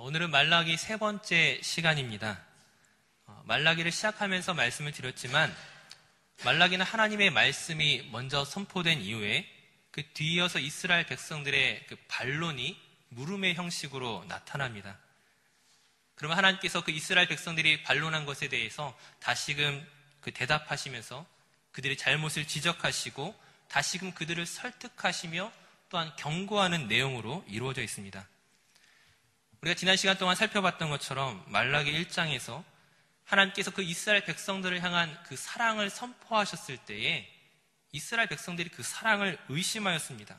오늘은 말라기 세 번째 시간입니다. 말라기를 시작하면서 말씀을 드렸지만 말라기는 하나님의 말씀이 먼저 선포된 이후에 그 뒤이어서 이스라엘 백성들의 그 반론이 물음의 형식으로 나타납니다. 그러면 하나님께서 그 이스라엘 백성들이 반론한 것에 대해서 다시금 그 대답하시면서 그들의 잘못을 지적하시고 다시금 그들을 설득하시며 또한 경고하는 내용으로 이루어져 있습니다. 우리가 지난 시간 동안 살펴봤던 것처럼 말라기 1장에서 하나님께서 그 이스라엘 백성들을 향한 그 사랑을 선포하셨을 때에 이스라엘 백성들이 그 사랑을 의심하였습니다.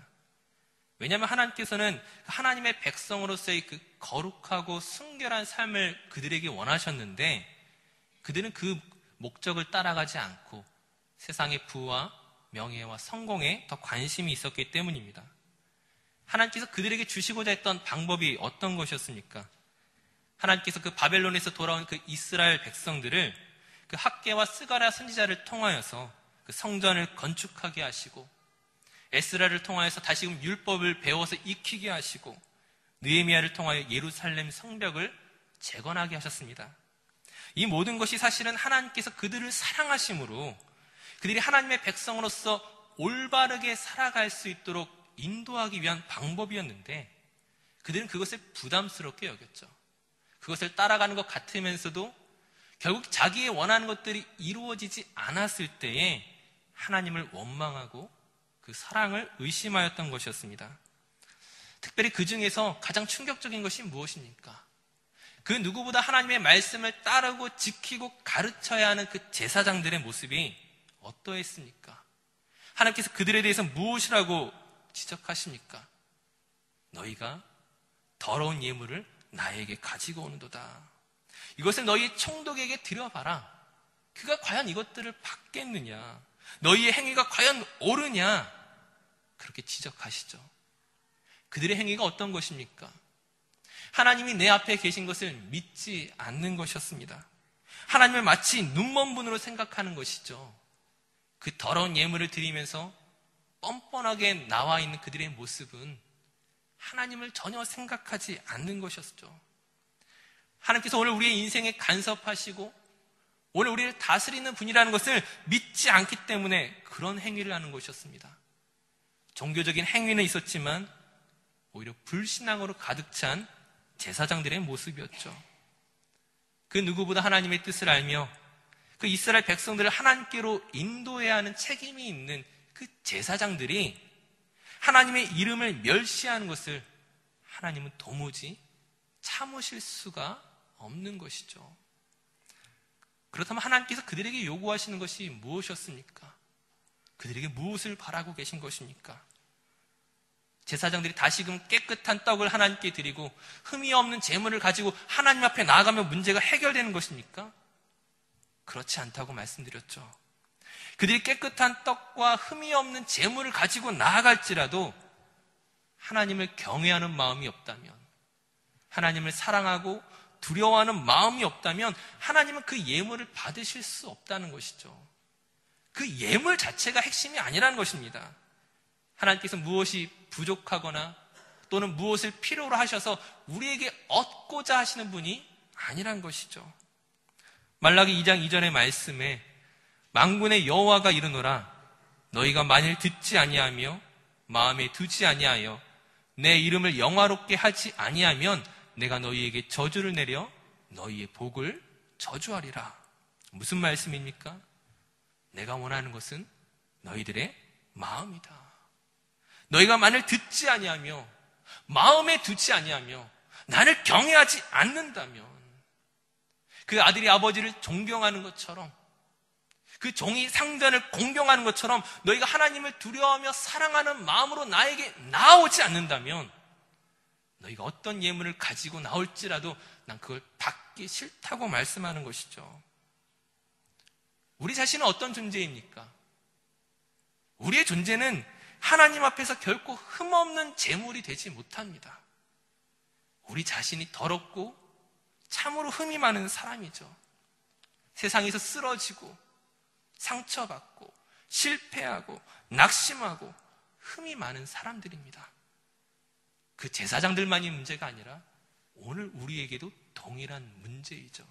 왜냐하면 하나님께서는 하나님의 백성으로서의 그 거룩하고 순결한 삶을 그들에게 원하셨는데 그들은 그 목적을 따라가지 않고 세상의 부와 명예와 성공에 더 관심이 있었기 때문입니다. 하나님께서 그들에게 주시고자 했던 방법이 어떤 것이었습니까? 하나님께서 그 바벨론에서 돌아온 그 이스라엘 백성들을 그 학개와 스가랴 선지자를 통하여서 그 성전을 건축하게 하시고 에스라를 통하여서 다시금 율법을 배워서 익히게 하시고 느헤미야를 통하여 예루살렘 성벽을 재건하게 하셨습니다. 이 모든 것이 사실은 하나님께서 그들을 사랑하심으로 그들이 하나님의 백성으로서 올바르게 살아갈 수 있도록 인도하기 위한 방법이었는데 그들은 그것을 부담스럽게 여겼죠. 그것을 따라가는 것 같으면서도 결국 자기의 원하는 것들이 이루어지지 않았을 때에 하나님을 원망하고 그 사랑을 의심하였던 것이었습니다. 특별히 그 중에서 가장 충격적인 것이 무엇입니까? 그 누구보다 하나님의 말씀을 따르고 지키고 가르쳐야 하는 그 제사장들의 모습이 어떠했습니까? 하나님께서 그들에 대해서 무엇이라고 지적하십니까? 너희가 더러운 예물을 나에게 가지고 오는도다. 이것을 너희 총독에게 드려봐라. 그가 과연 이것들을 받겠느냐? 너희의 행위가 과연 옳으냐? 그렇게 지적하시죠. 그들의 행위가 어떤 것입니까? 하나님이 내 앞에 계신 것을 믿지 않는 것이었습니다. 하나님을 마치 눈먼 분으로 생각하는 것이죠. 그 더러운 예물을 드리면서 뻔뻔하게 나와 있는 그들의 모습은 하나님을 전혀 생각하지 않는 것이었죠. 하나님께서 오늘 우리의 인생에 간섭하시고 오늘 우리를 다스리는 분이라는 것을 믿지 않기 때문에 그런 행위를 하는 것이었습니다. 종교적인 행위는 있었지만 오히려 불신앙으로 가득 찬 제사장들의 모습이었죠. 그 누구보다 하나님의 뜻을 알며 그 이스라엘 백성들을 하나님께로 인도해야 하는 책임이 있는 그 제사장들이 하나님의 이름을 멸시하는 것을 하나님은 도무지 참으실 수가 없는 것이죠. 그렇다면 하나님께서 그들에게 요구하시는 것이 무엇이었습니까? 그들에게 무엇을 바라고 계신 것입니까? 제사장들이 다시금 깨끗한 떡을 하나님께 드리고 흠이 없는 제물을 가지고 하나님 앞에 나아가면 문제가 해결되는 것입니까? 그렇지 않다고 말씀드렸죠. 그들이 깨끗한 떡과 흠이 없는 제물을 가지고 나아갈지라도 하나님을 경외하는 마음이 없다면, 하나님을 사랑하고 두려워하는 마음이 없다면 하나님은 그 예물을 받으실 수 없다는 것이죠. 그 예물 자체가 핵심이 아니라는 것입니다. 하나님께서 무엇이 부족하거나 또는 무엇을 필요로 하셔서 우리에게 얻고자 하시는 분이 아니란 것이죠. 말라기 2장 2절의 말씀에 만군의 여호와가 이르노라 너희가 만일 듣지 아니하며 마음에 두지 아니하여 내 이름을 영화롭게 하지 아니하면 내가 너희에게 저주를 내려 너희의 복을 저주하리라. 무슨 말씀입니까? 내가 원하는 것은 너희들의 마음이다. 너희가 만일 듣지 아니하며 마음에 두지 아니하며 나를 경외하지 않는다면 그 아들이 아버지를 존경하는 것처럼 그 종이 상전을 공경하는 것처럼 너희가 하나님을 두려워하며 사랑하는 마음으로 나에게 나아오지 않는다면 너희가 어떤 예물을 가지고 나올지라도 난 그걸 받기 싫다고 말씀하는 것이죠. 우리 자신은 어떤 존재입니까? 우리의 존재는 하나님 앞에서 결코 흠없는 제물이 되지 못합니다. 우리 자신이 더럽고 참으로 흠이 많은 사람이죠. 세상에서 쓰러지고 상처받고 실패하고 낙심하고 흠이 많은 사람들입니다. 그 제사장들만이 문제가 아니라 오늘 우리에게도 동일한 문제이죠.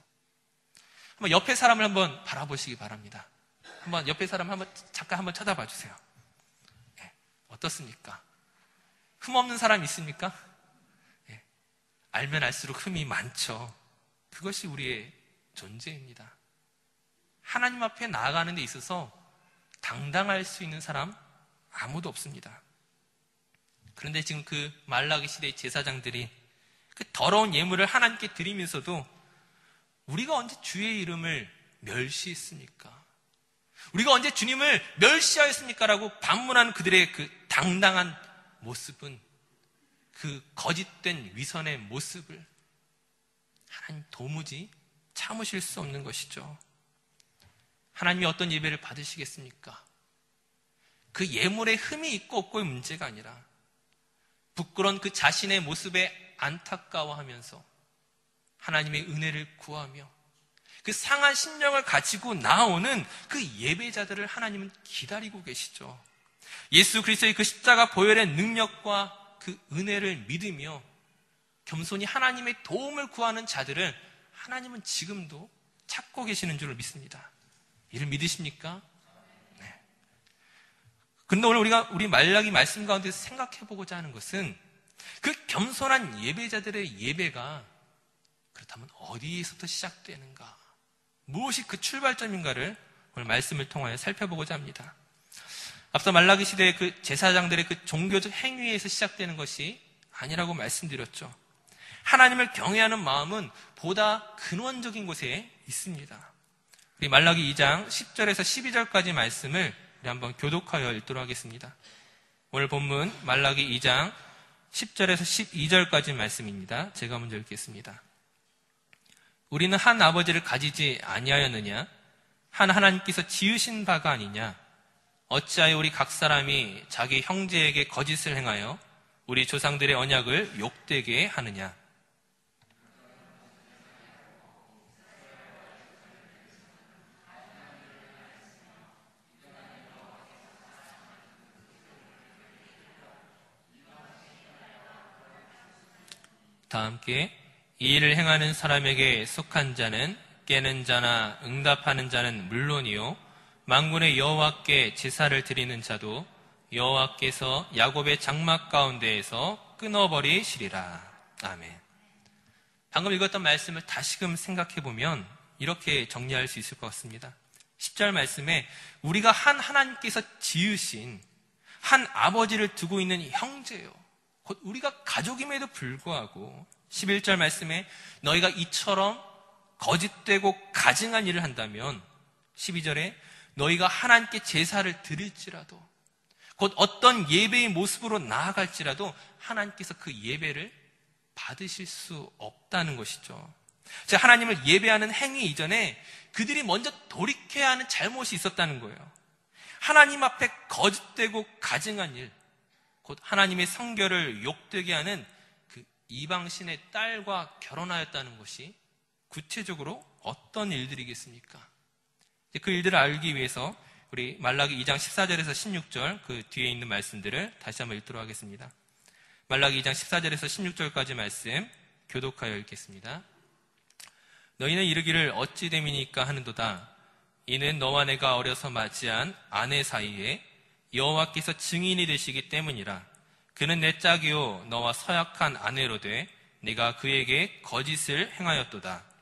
한번 옆에 사람을 한번 바라보시기 바랍니다. 한번 옆에 사람 잠깐 한번 쳐다봐 주세요. 네, 어떻습니까? 흠 없는 사람 있습니까? 네, 알면 알수록 흠이 많죠. 그것이 우리의 존재입니다. 하나님 앞에 나아가는 데 있어서 당당할 수 있는 사람 아무도 없습니다. 그런데 지금 그 말라기 시대의 제사장들이 그 더러운 예물을 하나님께 드리면서도 우리가 언제 주의 이름을 멸시했습니까? 우리가 언제 주님을 멸시하였습니까? 라고 반문하는 그들의 그 당당한 모습은, 그 거짓된 위선의 모습을 하나님 도무지 참으실 수 없는 것이죠. 하나님이 어떤 예배를 받으시겠습니까? 그 예물에 흠이 있고 없고의 문제가 아니라 부끄러운 그 자신의 모습에 안타까워하면서 하나님의 은혜를 구하며 그 상한 심령을 가지고 나오는 그 예배자들을 하나님은 기다리고 계시죠. 예수 그리스도의 그 십자가 보혈의 능력과 그 은혜를 믿으며 겸손히 하나님의 도움을 구하는 자들을 하나님은 지금도 찾고 계시는 줄을 믿습니다. 이를 믿으십니까? 네. 그런데 오늘 우리 말라기 말씀 가운데서 생각해 보고자 하는 것은 그 겸손한 예배자들의 예배가 그렇다면 어디에서부터 시작되는가? 무엇이 그 출발점인가를 오늘 말씀을 통하여 살펴보고자 합니다. 앞서 말라기 시대의 그 제사장들의 그 종교적 행위에서 시작되는 것이 아니라고 말씀드렸죠. 하나님을 경외하는 마음은 보다 근원적인 곳에 있습니다. 우리 말라기 2장 10절에서 12절까지 말씀을 우리 한번 교독하여 읽도록 하겠습니다. 오늘 본문 말라기 2장 10절에서 12절까지 말씀입니다. 제가 먼저 읽겠습니다. 우리는 한 아버지를 가지지 아니하였느냐? 한 하나님께서 지으신 바가 아니냐? 어찌하여 우리 각 사람이 자기 형제에게 거짓을 행하여 우리 조상들의 언약을 욕되게 하느냐? 다 함께 이 일을 행하는 사람에게 속한 자는 깨는 자나 응답하는 자는 물론이요 만군의 여호와께 제사를 드리는 자도 여호와께서 야곱의 장막 가운데에서 끊어버리시리라. 아멘. 방금 읽었던 말씀을 다시금 생각해보면 이렇게 정리할 수 있을 것 같습니다. 10절 말씀에 우리가 한 하나님께서 지으신 한 아버지를 두고 있는 형제요, 곧 우리가 가족임에도 불구하고 11절 말씀에 너희가 이처럼 거짓되고 가증한 일을 한다면 12절에 너희가 하나님께 제사를 드릴지라도 곧 어떤 예배의 모습으로 나아갈지라도 하나님께서 그 예배를 받으실 수 없다는 것이죠. 자, 하나님을 예배하는 행위 이전에 그들이 먼저 돌이켜야 하는 잘못이 있었다는 거예요. 하나님 앞에 거짓되고 가증한 일, 곧 하나님의 성결을 욕되게 하는 그 이방신의 딸과 결혼하였다는 것이 구체적으로 어떤 일들이겠습니까? 그 일들을 알기 위해서 우리 말라기 2장 14절에서 16절 그 뒤에 있는 말씀들을 다시 한번 읽도록 하겠습니다. 말라기 2장 14절에서 16절까지 말씀 교독하여 읽겠습니다. 너희는 이르기를 어찌 됨이니까 하는도다. 이는 너와 내가 어려서 맞이한 아내 사이에 여호와께서 증인이 되시기 때문이라. 그는 내 짝이요 너와 서약한 아내로 돼 네가 그에게 거짓을 행하였도다.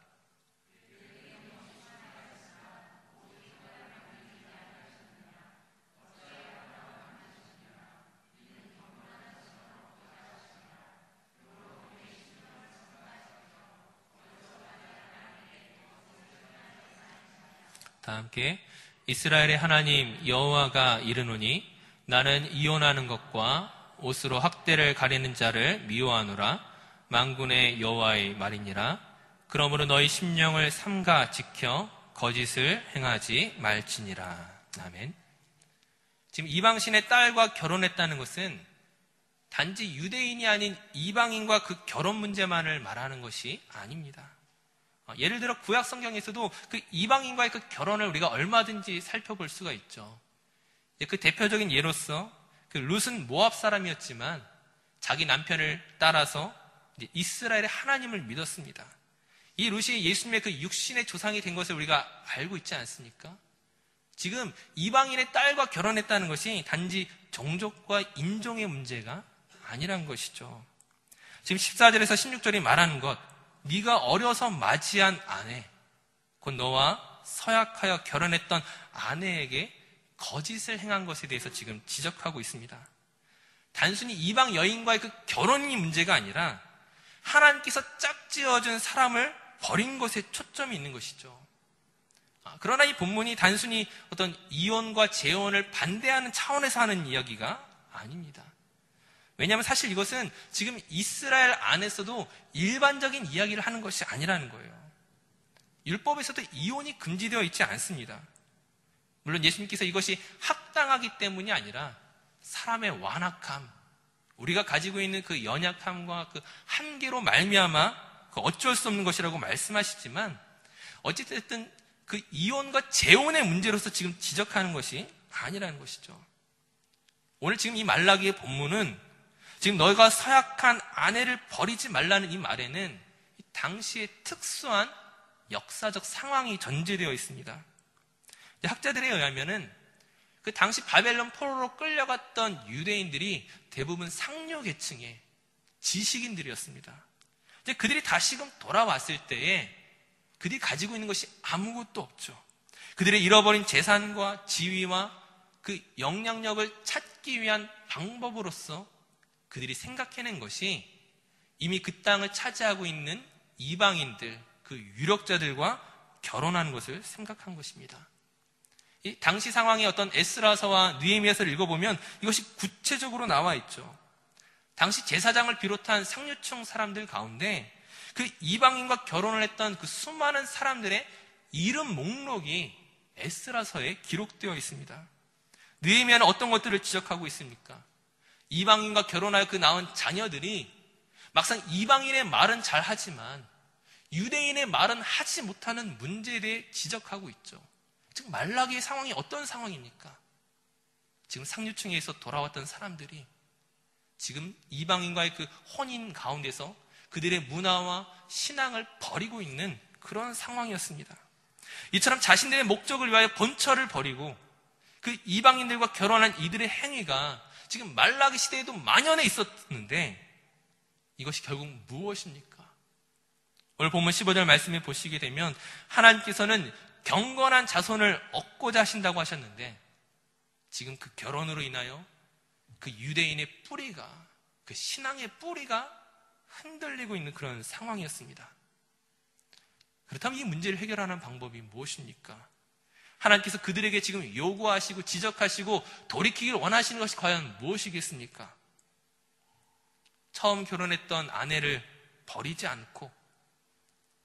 다 함께 이스라엘의 하나님 여호와가 이르노니 나는 이혼하는 것과 옷으로 학대를 가리는 자를 미워하노라. 만군의 여호와의 말이니라. 그러므로 너희 심령을 삼가 지켜 거짓을 행하지 말지니라. 아멘. 지금 이방신의 딸과 결혼했다는 것은 단지 유대인이 아닌 이방인과 그 결혼 문제만을 말하는 것이 아닙니다. 예를 들어 구약 성경에서도 그 이방인과의 그 결혼을 우리가 얼마든지 살펴볼 수가 있죠. 그 대표적인 예로서 그 룻은 모압 사람이었지만 자기 남편을 따라서 이스라엘의 하나님을 믿었습니다. 이 룻이 예수님의 그 육신의 조상이 된 것을 우리가 알고 있지 않습니까? 지금 이방인의 딸과 결혼했다는 것이 단지 종족과 인종의 문제가 아니란 것이죠. 지금 14절에서 16절이 말하는 것, 네가 어려서 맞이한 아내, 곧 너와 서약하여 결혼했던 아내에게 거짓을 행한 것에 대해서 지금 지적하고 있습니다. 단순히 이방 여인과의 그 결혼이 문제가 아니라 하나님께서 짝지어준 사람을 버린 것에 초점이 있는 것이죠. 그러나 이 본문이 단순히 어떤 이혼과 재혼을 반대하는 차원에서 하는 이야기가 아닙니다. 왜냐하면 사실 이것은 지금 이스라엘 안에서도 일반적인 이야기를 하는 것이 아니라는 거예요. 율법에서도 이혼이 금지되어 있지 않습니다. 물론 예수님께서 이것이 합당하기 때문이 아니라 사람의 완악함, 우리가 가지고 있는 그 연약함과 그 한계로 말미암아 그 어쩔 수 없는 것이라고 말씀하시지만 어찌됐든 그 이혼과 재혼의 문제로서 지금 지적하는 것이 아니라는 것이죠. 오늘 지금 이 말라기의 본문은 지금 너희가 서약한 아내를 버리지 말라는 이 말에는 당시의 특수한 역사적 상황이 전제되어 있습니다. 학자들에 의하면은 그 당시 바벨론 포로로 끌려갔던 유대인들이 대부분 상류 계층의 지식인들이었습니다. 이제 그들이 다시금 돌아왔을 때에 그들이 가지고 있는 것이 아무것도 없죠. 그들의 잃어버린 재산과 지위와 그 영향력을 찾기 위한 방법으로서 그들이 생각해낸 것이 이미 그 땅을 차지하고 있는 이방인들, 그 유력자들과 결혼하는 것을 생각한 것입니다. 이 당시 상황의 어떤 에스라서와 느헤미야서를 읽어보면 이것이 구체적으로 나와 있죠. 당시 제사장을 비롯한 상류층 사람들 가운데 그 이방인과 결혼을 했던 그 수많은 사람들의 이름 목록이 에스라서에 기록되어 있습니다. 느헤미야는 어떤 것들을 지적하고 있습니까? 이방인과 결혼하여 그 낳은 자녀들이 막상 이방인의 말은 잘하지만 유대인의 말은 하지 못하는 문제에 대해 지적하고 있죠. 지금 말라기의 상황이 어떤 상황입니까? 지금 상류층에서 돌아왔던 사람들이 지금 이방인과의 그 혼인 가운데서 그들의 문화와 신앙을 버리고 있는 그런 상황이었습니다. 이처럼 자신들의 목적을 위하여 본처를 버리고 그 이방인들과 결혼한 이들의 행위가 지금 말라기 시대에도 만연해 있었는데 이것이 결국 무엇입니까? 오늘 본문 15절 말씀을 보시게 되면 하나님께서는 경건한 자손을 얻고자 하신다고 하셨는데 지금 그 결혼으로 인하여 그 유대인의 뿌리가, 그 신앙의 뿌리가 흔들리고 있는 그런 상황이었습니다. 그렇다면 이 문제를 해결하는 방법이 무엇입니까? 하나님께서 그들에게 지금 요구하시고 지적하시고 돌이키기를 원하시는 것이 과연 무엇이겠습니까? 처음 결혼했던 아내를 버리지 않고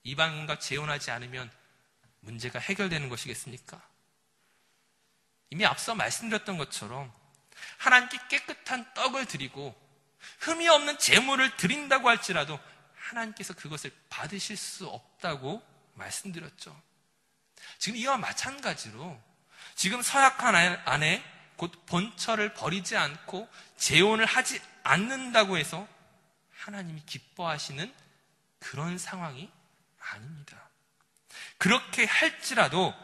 이방인과 재혼하지 않으면 문제가 해결되는 것이겠습니까? 이미 앞서 말씀드렸던 것처럼 하나님께 깨끗한 떡을 드리고 흠이 없는 제물을 드린다고 할지라도 하나님께서 그것을 받으실 수 없다고 말씀드렸죠. 지금 이와 마찬가지로 지금 서약한 아내 곧 본처를 버리지 않고 재혼을 하지 않는다고 해서 하나님이 기뻐하시는 그런 상황이 아닙니다. 그렇게 할지라도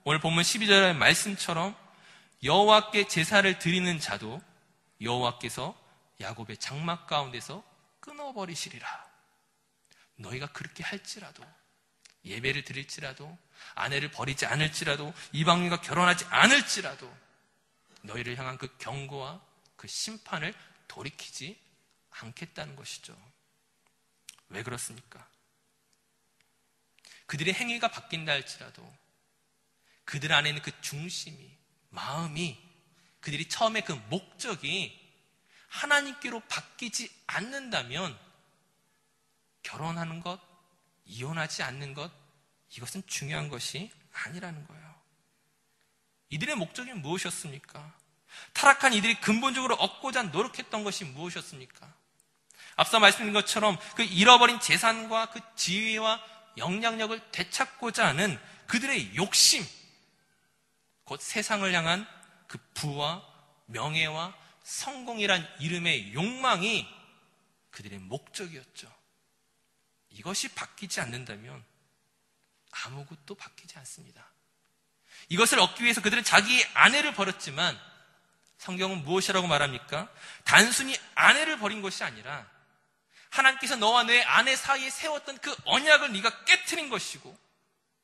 오늘 본문 12절의 말씀처럼 여호와께 제사를 드리는 자도 여호와께서 야곱의 장막 가운데서 끊어버리시리라. 너희가 그렇게 할지라도, 예배를 드릴지라도, 아내를 버리지 않을지라도, 이방인과 결혼하지 않을지라도 너희를 향한 그 경고와 그 심판을 돌이키지 않겠다는 것이죠. 왜 그렇습니까? 그들의 행위가 바뀐다 할지라도 그들 안에 있는 그 중심이, 마음이, 그들이 처음에 그 목적이 하나님께로 바뀌지 않는다면 결혼하는 것, 이혼하지 않는 것, 이것은 중요한 것이 아니라는 거예요. 이들의 목적이 무엇이었습니까? 타락한 이들이 근본적으로 얻고자 노력했던 것이 무엇이었습니까? 앞서 말씀드린 것처럼 그 잃어버린 재산과 그 지위와 영향력을 되찾고자 하는 그들의 욕심, 곧 세상을 향한 그 부와 명예와 성공이란 이름의 욕망이 그들의 목적이었죠. 이것이 바뀌지 않는다면 아무것도 바뀌지 않습니다. 이것을 얻기 위해서 그들은 자기의 아내를 버렸지만 성경은 무엇이라고 말합니까? 단순히 아내를 버린 것이 아니라 하나님께서 너와 내 아내 사이에 세웠던 그 언약을 네가 깨트린 것이고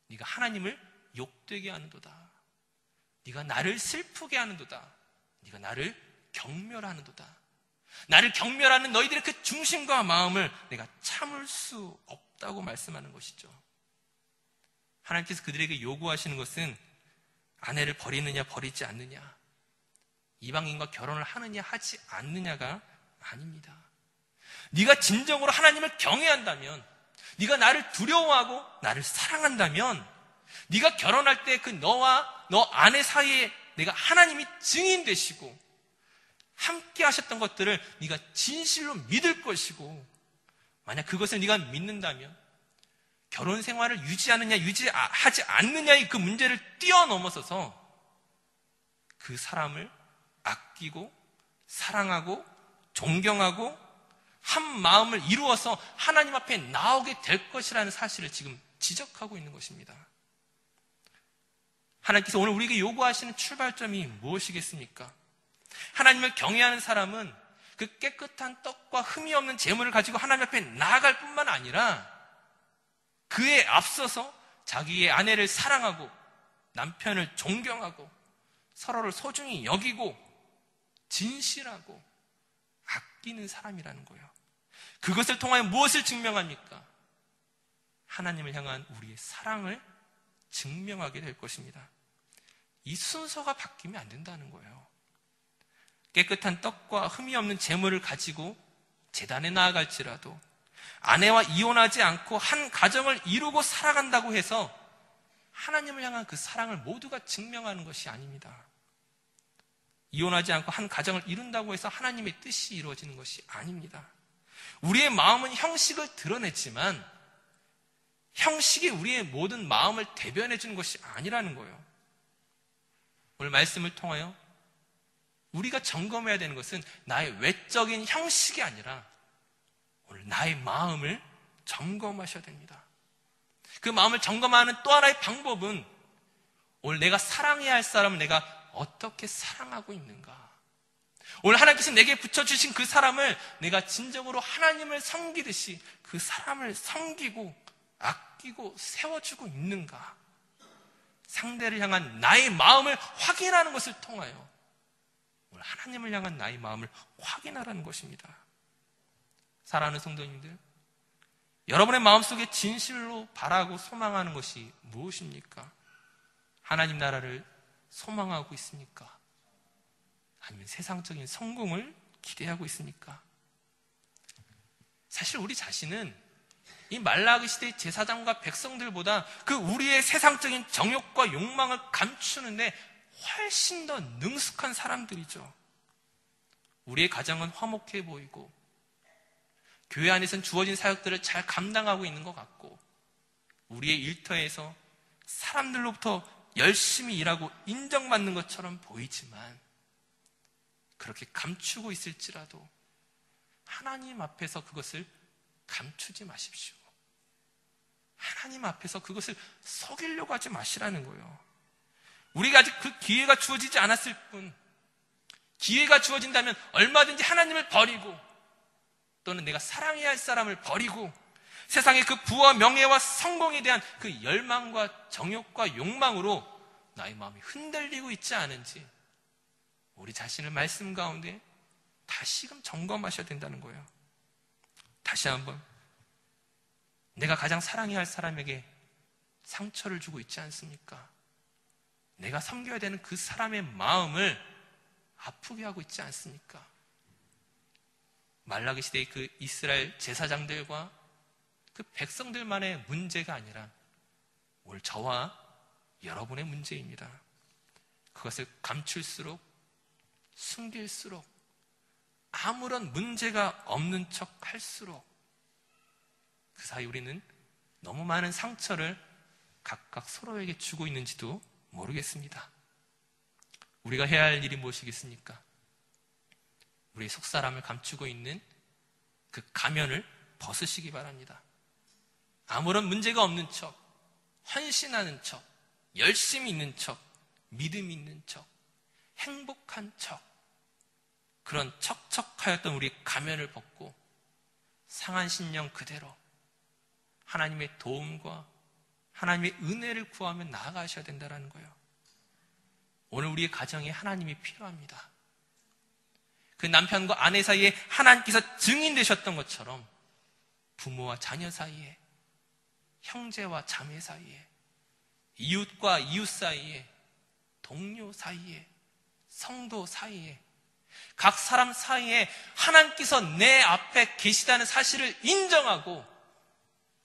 네가 하나님을 욕되게 하는도다. 네가 나를 슬프게 하는도다. 네가 나를 경멸하는도다. 나를 경멸하는 너희들의 그 중심과 마음을 내가 참을 수 없다고 말씀하는 것이죠. 하나님께서 그들에게 요구하시는 것은 아내를 버리느냐 버리지 않느냐, 이방인과 결혼을 하느냐 하지 않느냐가 아닙니다. 네가 진정으로 하나님을 경외한다면, 네가 나를 두려워하고 나를 사랑한다면 네가 결혼할 때 그 너와 너 아내 사이에 내가 하나님이 증인 되시고 함께 하셨던 것들을 네가 진실로 믿을 것이고, 만약 그것을 네가 믿는다면 결혼 생활을 유지하느냐 유지하지 않느냐의 그 문제를 뛰어넘어서서 그 사람을 아끼고 사랑하고 존경하고 한 마음을 이루어서 하나님 앞에 나오게 될 것이라는 사실을 지금 지적하고 있는 것입니다. 하나님께서 오늘 우리에게 요구하시는 출발점이 무엇이겠습니까? 하나님을 경외하는 사람은 그 깨끗한 떡과 흠이 없는 재물을 가지고 하나님 앞에 나아갈 뿐만 아니라 그에 앞서서 자기의 아내를 사랑하고 남편을 존경하고 서로를 소중히 여기고 진실하고 아끼는 사람이라는 거예요. 그것을 통하여 무엇을 증명합니까? 하나님을 향한 우리의 사랑을 증명하게 될 것입니다. 이 순서가 바뀌면 안 된다는 거예요. 깨끗한 떡과 흠이 없는 재물을 가지고 제단에 나아갈지라도 아내와 이혼하지 않고 한 가정을 이루고 살아간다고 해서 하나님을 향한 그 사랑을 모두가 증명하는 것이 아닙니다. 이혼하지 않고 한 가정을 이룬다고 해서 하나님의 뜻이 이루어지는 것이 아닙니다. 우리의 마음은 형식을 드러냈지만 형식이 우리의 모든 마음을 대변해 주는 것이 아니라는 거예요. 오늘 말씀을 통하여 우리가 점검해야 되는 것은 나의 외적인 형식이 아니라 오늘 나의 마음을 점검하셔야 됩니다. 그 마음을 점검하는 또 하나의 방법은 오늘 내가 사랑해야 할 사람을 내가 어떻게 사랑하고 있는가? 오늘 하나님께서 내게 붙여주신 그 사람을 내가 진정으로 하나님을 섬기듯이 그 사람을 섬기고 아끼고 세워주고 있는가? 상대를 향한 나의 마음을 확인하는 것을 통하여 오늘 하나님을 향한 나의 마음을 확인하라는 것입니다. 사랑하는 성도님들, 여러분의 마음속에 진실로 바라고 소망하는 것이 무엇입니까? 하나님 나라를 소망하고 있습니까? 아니면 세상적인 성공을 기대하고 있습니까? 사실 우리 자신은 이 말라기 시대의 제사장과 백성들보다 그 우리의 세상적인 정욕과 욕망을 감추는데 훨씬 더 능숙한 사람들이죠. 우리의 가정은 화목해 보이고 교회 안에서는 주어진 사역들을 잘 감당하고 있는 것 같고 우리의 일터에서 사람들로부터 열심히 일하고 인정받는 것처럼 보이지만 그렇게 감추고 있을지라도 하나님 앞에서 그것을 감추지 마십시오. 하나님 앞에서 그것을 속이려고 하지 마시라는 거예요. 우리가 아직 그 기회가 주어지지 않았을 뿐, 기회가 주어진다면 얼마든지 하나님을 버리고 또는 내가 사랑해야 할 사람을 버리고 세상의 그 부와 명예와 성공에 대한 그 열망과 정욕과 욕망으로 나의 마음이 흔들리고 있지 않은지 우리 자신을 말씀 가운데 다시금 점검하셔야 된다는 거예요. 다시 한번 내가 가장 사랑해야 할 사람에게 상처를 주고 있지 않습니까? 내가 섬겨야 되는 그 사람의 마음을 아프게 하고 있지 않습니까? 말라기 시대의 그 이스라엘 제사장들과 그 백성들만의 문제가 아니라 오늘 저와 여러분의 문제입니다. 그것을 감출수록 숨길수록 아무런 문제가 없는 척 할수록 그 사이 우리는 너무 많은 상처를 각각 서로에게 주고 있는지도 모르겠습니다. 우리가 해야 할 일이 무엇이겠습니까? 우리의 속사람을 감추고 있는 그 가면을 벗으시기 바랍니다. 아무런 문제가 없는 척, 헌신하는 척, 열심히 있는 척, 믿음 있는 척, 행복한 척, 그런 척척하였던 우리 가면을 벗고 상한 심령 그대로 하나님의 도움과 하나님의 은혜를 구하며 나아가셔야 된다는 거예요. 오늘 우리의 가정에 하나님이 필요합니다. 그 남편과 아내 사이에 하나님께서 증인되셨던 것처럼 부모와 자녀 사이에, 형제와 자매 사이에, 이웃과 이웃 사이에, 동료 사이에, 성도 사이에, 각 사람 사이에 하나님께서 내 앞에 계시다는 사실을 인정하고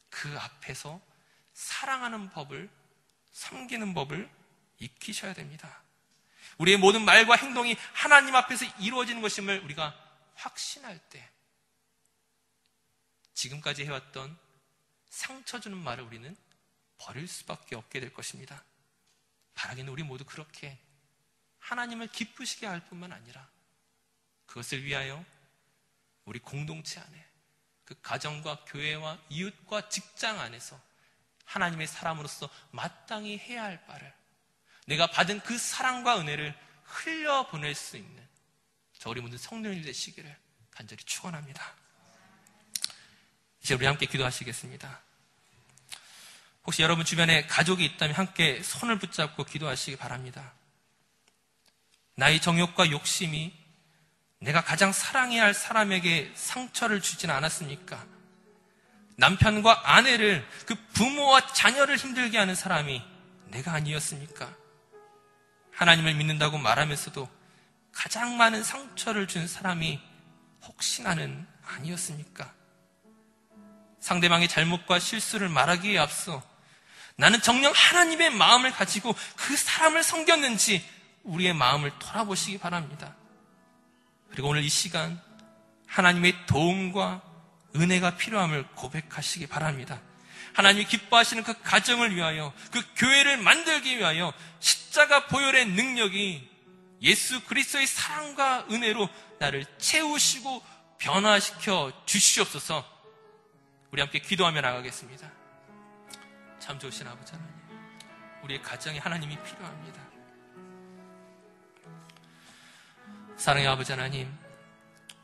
그 앞에서 사랑하는 법을, 섬기는 법을 익히셔야 됩니다. 우리의 모든 말과 행동이 하나님 앞에서 이루어지는 것임을 우리가 확신할 때 지금까지 해왔던 상처 주는 말을 우리는 버릴 수밖에 없게 될 것입니다. 바라기는 우리 모두 그렇게 하나님을 기쁘시게 할 뿐만 아니라 그것을 위하여 우리 공동체 안에, 그 가정과 교회와 이웃과 직장 안에서 하나님의 사람으로서 마땅히 해야 할 바를, 내가 받은 그 사랑과 은혜를 흘려보낼 수 있는 저 우리 모든 성도님들 되시기를 간절히 축원합니다. 이제 우리 함께 기도하시겠습니다. 혹시 여러분 주변에 가족이 있다면 함께 손을 붙잡고 기도하시기 바랍니다. 나의 정욕과 욕심이 내가 가장 사랑해야 할 사람에게 상처를 주진 않았습니까? 남편과 아내를, 그 부모와 자녀를 힘들게 하는 사람이 내가 아니었습니까? 하나님을 믿는다고 말하면서도 가장 많은 상처를 준 사람이 혹시 나는 아니었습니까? 상대방의 잘못과 실수를 말하기에 앞서 나는 정녕 하나님의 마음을 가지고 그 사람을 섬겼는지 우리의 마음을 돌아보시기 바랍니다. 그리고 오늘 이 시간 하나님의 도움과 은혜가 필요함을 고백하시기 바랍니다. 하나님이 기뻐하시는 그 가정을 위하여, 그 교회를 만들기 위하여 십자가 보혈의 능력이 예수 그리스도의 사랑과 은혜로 나를 채우시고 변화시켜 주시옵소서. 우리 함께 기도하며 나가겠습니다. 참 좋으신 아버지 하나님, 우리의 가정에 하나님이 필요합니다. 사랑의 아버지 하나님,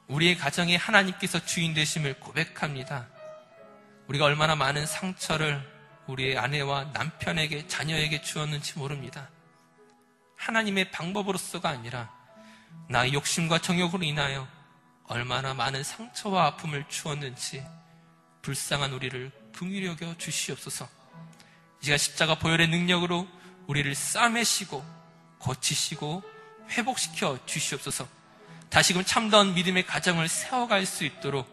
우리의 가정에 하나님께서 주인 되심을 고백합니다. 우리가 얼마나 많은 상처를 우리의 아내와 남편에게, 자녀에게 주었는지 모릅니다. 하나님의 방법으로서가 아니라 나의 욕심과 정욕으로 인하여 얼마나 많은 상처와 아픔을 주었는지 불쌍한 우리를 긍휼히 여겨 주시옵소서. 이 시간 십자가 보혈의 능력으로 우리를 싸매시고 고치시고 회복시켜 주시옵소서. 다시금 참다운 믿음의 가정을 세워갈 수 있도록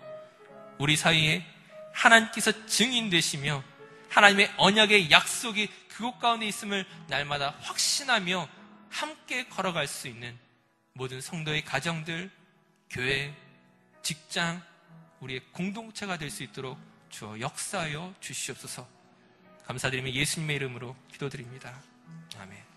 우리 사이에 하나님께서 증인 되시며 하나님의 언약의 약속이 그곳 가운데 있음을 날마다 확신하며 함께 걸어갈 수 있는 모든 성도의 가정들, 교회, 직장, 우리의 공동체가 될 수 있도록 주어 역사하여 주시옵소서. 감사드리며 예수님의 이름으로 기도드립니다. 아멘.